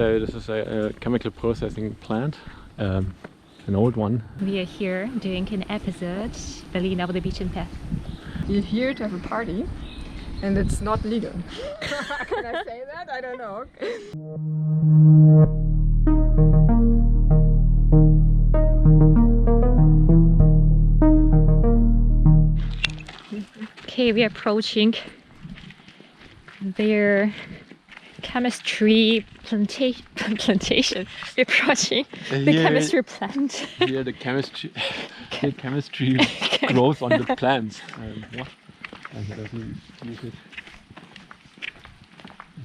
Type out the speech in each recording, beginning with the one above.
is a chemical processing plant, an old one. We are here doing an episode, Berlin over the beach and path. We're here to have a party, and it's not legal. Can I say that? I don't know. Okay, we are approaching their chemistry plantation. We're approaching the chemistry plant. Here the chemistry grows on the plants. What? And it doesn't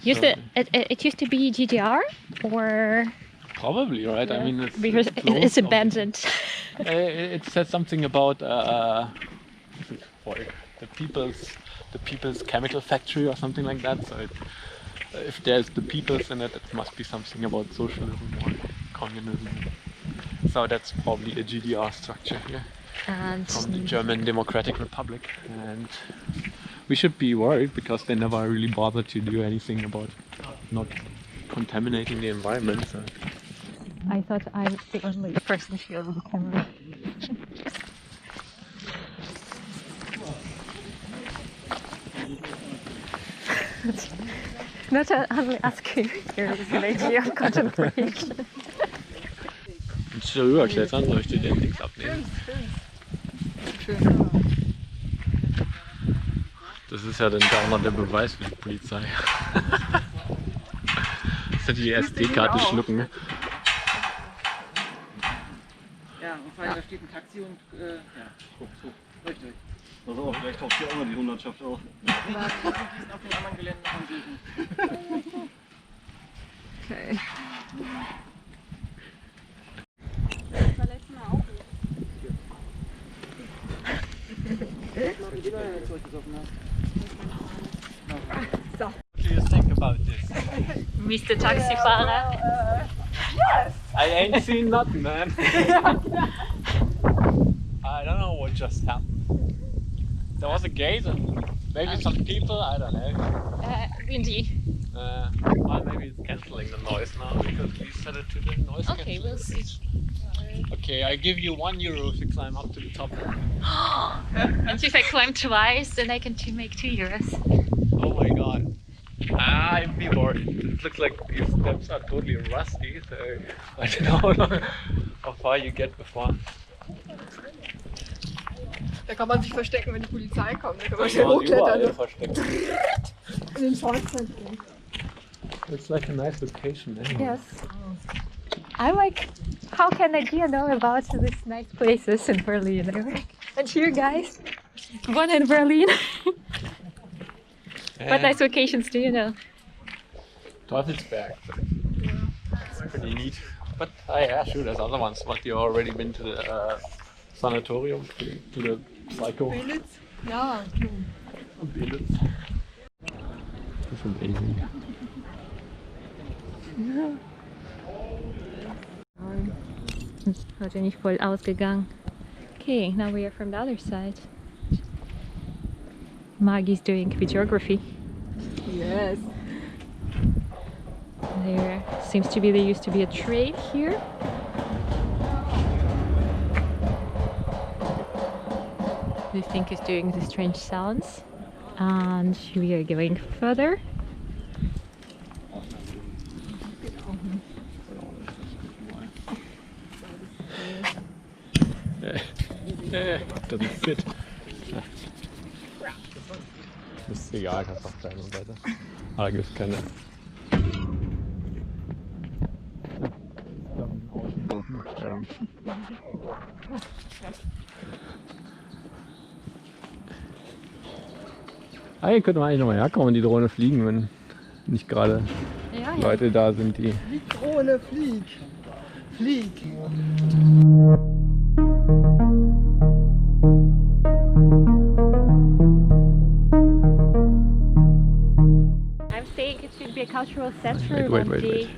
use it. It used to be GDR, or probably, right? Yeah. I mean, because it's abandoned. It says something about the people's chemical factory or something like that. So if there's the people's in it, it must be something about socialism or communism. So that's probably a GDR structure here. And from the German Democratic Republic, and we should be worried because they never really bothered to do anything about not contaminating the environment. So. I thought I was the only person here with the camera. Not only asking here is an idea of contemplation. Wenn du da rüberklettern, soll ich dir den Dings abnehmen? Das ist ja dann auch noch der Beweis für die Polizei. Das hätte die SD-Karte schlucken. Ja, und vor allem da steht ein Taxi und ja, guck, richtig. Also vielleicht taucht hier auch mal die Hundertschaft auf. Die sind auf dem anderen Gelände anwesend. Okay. What do you think about this? Mr. Taxifahrer. Yes. I ain't seen nothing, man. I don't know what just happened. There was a gate and maybe some people, I don't know. Windy. Well, maybe it's cancelling the noise now because we set it to the noise Okay, we'll see. Okay, I give you €1 if you climb up to the top. And if I climb twice, then I can make €2. Oh my god. I'd be worried. It looks like your steps are totally rusty, so I don't know how far you get before. Da kann man sich verstecken, wenn die Polizei kommt. Da kann man schnell hochklettern. versteckt. In den Schornstein. It's like a nice location anyway. Yes. I like, how can Nadia know about these nice places in Berlin? And here, guys, one in Berlin. What nice locations do you know? Teufelsberg. It's pretty neat. But yeah, sure, there's other ones. What, you already been to the sanatorium? To the psycho? Belitz? Ja. Belitz. Das ist amazing. Ja. Ist heute nicht voll ausgegangen. Okay, now we are from the other side. Maggie's doing videography. Yes. There seems to be, there used to be a train here. This thing is doing the strange sounds. And we are going further. Doesn't fit. Ist egal, kannst auch klein und weiter. Aber gibt es keine. Hier könnte man eigentlich nochmal herkommen und die Drohne fliegen, wenn nicht gerade Leute da sind, die. Die Drohne fliegt. Flieg. I'm saying it should be a cultural center, Wait.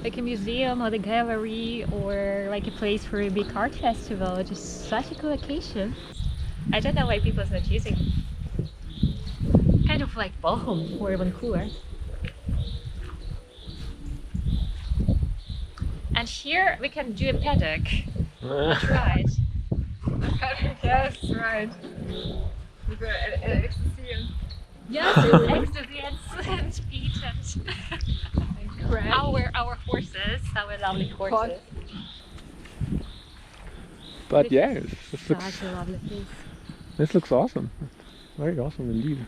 like a museum or the gallery or like a place for a big art festival. Just such a cool location. I don't know why people are not using it. Kind of like Bochum or even cooler. And here we can do a paddock. Right. Yes, right. With the ecstasy and Yes, ecstasy and speed and crap. our horses, our lovely horses. But yeah, this Such a lovely place. looks awesome. Very awesome indeed.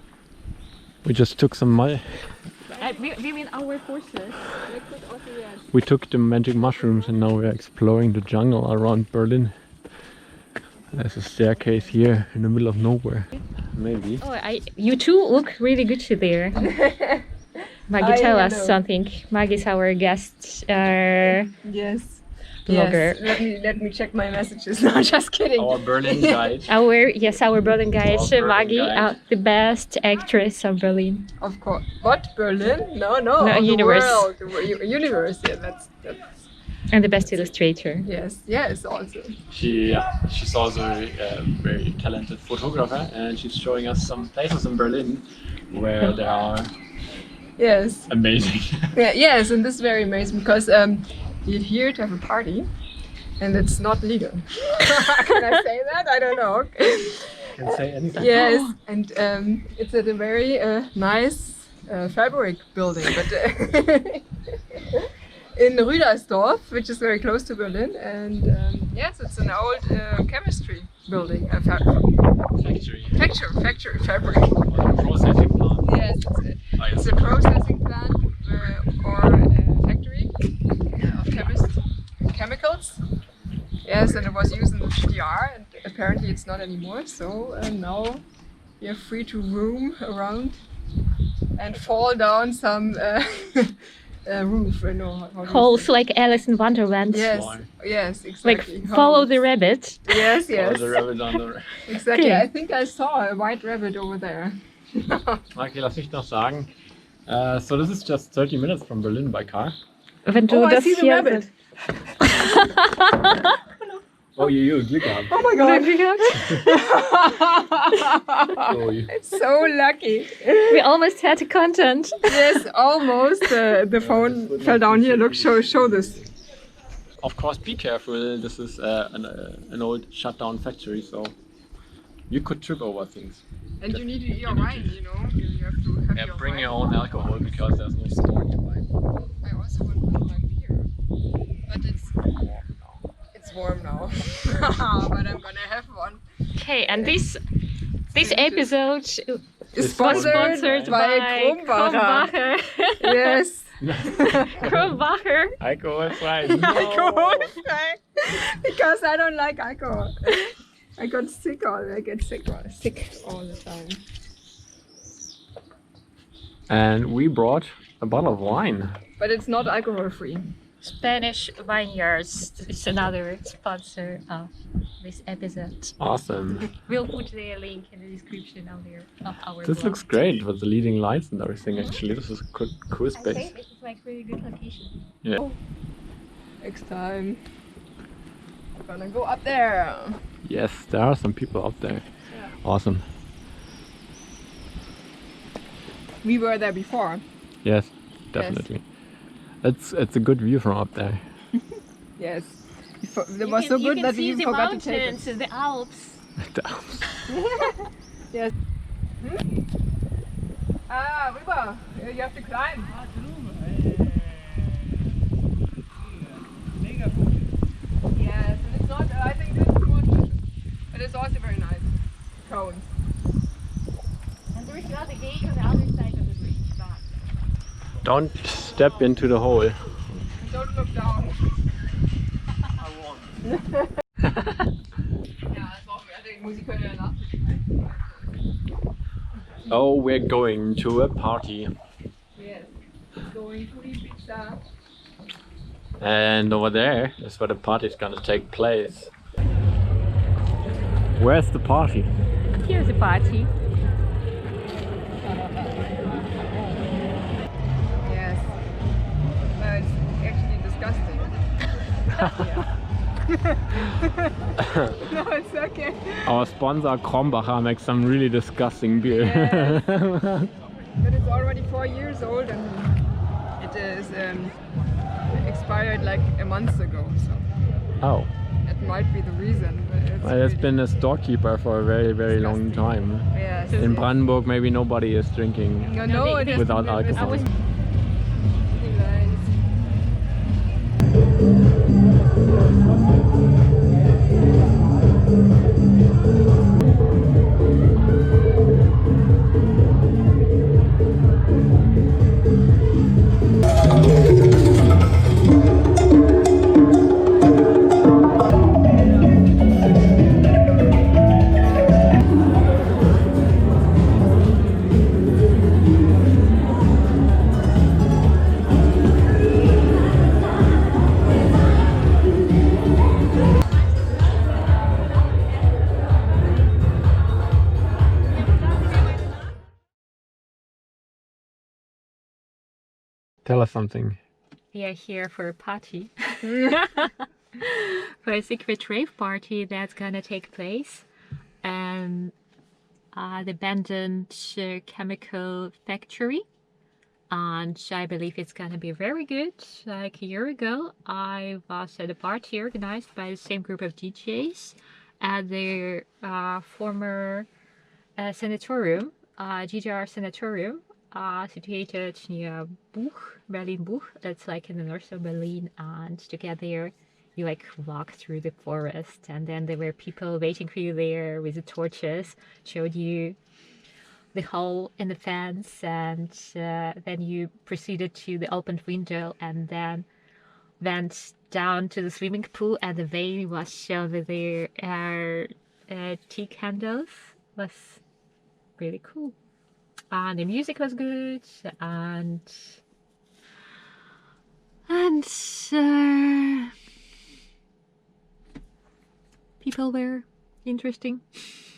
We just took some We mean our horses. We took the magic mushrooms and now we're exploring the jungle around Berlin. There's a staircase here in the middle of nowhere. Maybe. Oh, you two look really good there. Maggie, tell us know. something. Maggie's our guest Yes. blogger. Yes. Let me check my messages. No, just kidding. Our Berlin guide. Our Berlin guide, Our Berlin Maggie, guide. the best actress of Berlin. Of course. What, Berlin? No, No, the universe. world. The universe. Yeah, that's And the best illustrator. yes, also. She's also a very talented photographer and she's showing us some places in Berlin where they are Yes. amazing. Yeah, yes, and this is very amazing because we're here to have a party, and it's not legal. Can I say that? I don't know. Can say anything. Yes, and it's at a very nice fabric building, but in Rüdersdorf, which is very close to Berlin, and yes, it's an old chemistry building, factory fabric. Processing plant. Yes, it's a processing plant or a factory of chemicals. Yes, and it was used in the GDR, and apparently it's not anymore. So now you're free to roam around and fall down some roof. No, how do you Holes say? like Alice in Wonderland. Yes, Why? yes, Like exactly. follow the rabbit. Yes, yes, The rabbit on the... exactly. Okay. I think I saw a white rabbit over there. Okay, lass mich noch sagen. So this is just 30 minutes from Berlin by car. Wenn du Oh, I das see the hier rabbit. Oh, you Glück gehabt. Oh my god! Oh, you. So lucky. We almost had the content. Yes, almost. The phone fell down here. Look, show this. Of course, be careful. This is an old shut down factory, so you could trip over things. And you need your wine, you know. You have to have your Bring wine. your own alcohol because there's no store nearby. I also want my beer, but it's warm now. But I'm gonna have one. Okay, and this episode It's was sponsored, sponsored by by Kronbacher. Kronbacher. Yes. Kronbacher. Alcohol frei. Alcohol frei. Because I don't like alcohol. I get sick all the time. And we brought a bottle of wine. But it's not alcohol free. Spanish Vineyards is another sponsor of this episode. Awesome. We'll put the link in the description of our This blog. looks great with the leading lights and everything. Actually, this is a cool I space. think this is like really good location. Yeah. Next time. We're gonna go up there. Yes, there are some people up there. Yeah. Awesome. We were there before. Yes, definitely. It's a good view from up there. Yes. It was so good that we even forgot to take it. the Alps. Yes. Ah, rüber. You have to climb. Yes, and it's not, I think this is more delicious. But it's also very nice. Cones. And there is another gate on the other side of the bridge. Don't step into the hole. And don't look down. Ja, das brauchen wir. Die Musik können wir danach. Oh, we're going to a party. Yes. Going to the pizza. And over there is where the party is gonna take place. Where's the party? Here's the party. Yes. No, it's actually disgusting. No, it's okay. Our sponsor Kronbacher makes some really disgusting beer. Yes. But it's already 4 years old and it is expired like a month ago, so Oh, that might be the reason. But it's well, it's really- been a storekeeper for a very, very long time. Yes, In yes. Brandenburg, maybe nobody is drinking No, it without hasn't been- alcohol. Really nice. Tell us something. We are here for a party. For a secret rave party that's gonna take place. And the abandoned chemical factory. And I believe it's gonna be very good. Like a year ago, I was at a party organized by the same group of DJs at their former sanatorium, GDR sanatorium, situated near Buch, Berlin Buch. That's like in the north of Berlin. And to get there, you like walk through the forest, and then there were people waiting for you there with the torches, showed you the hole in the fence, and then you proceeded to the opened window and then went down to the swimming pool, and the way was shown with their tea candles. Was really cool, and the music was good, and people were interesting.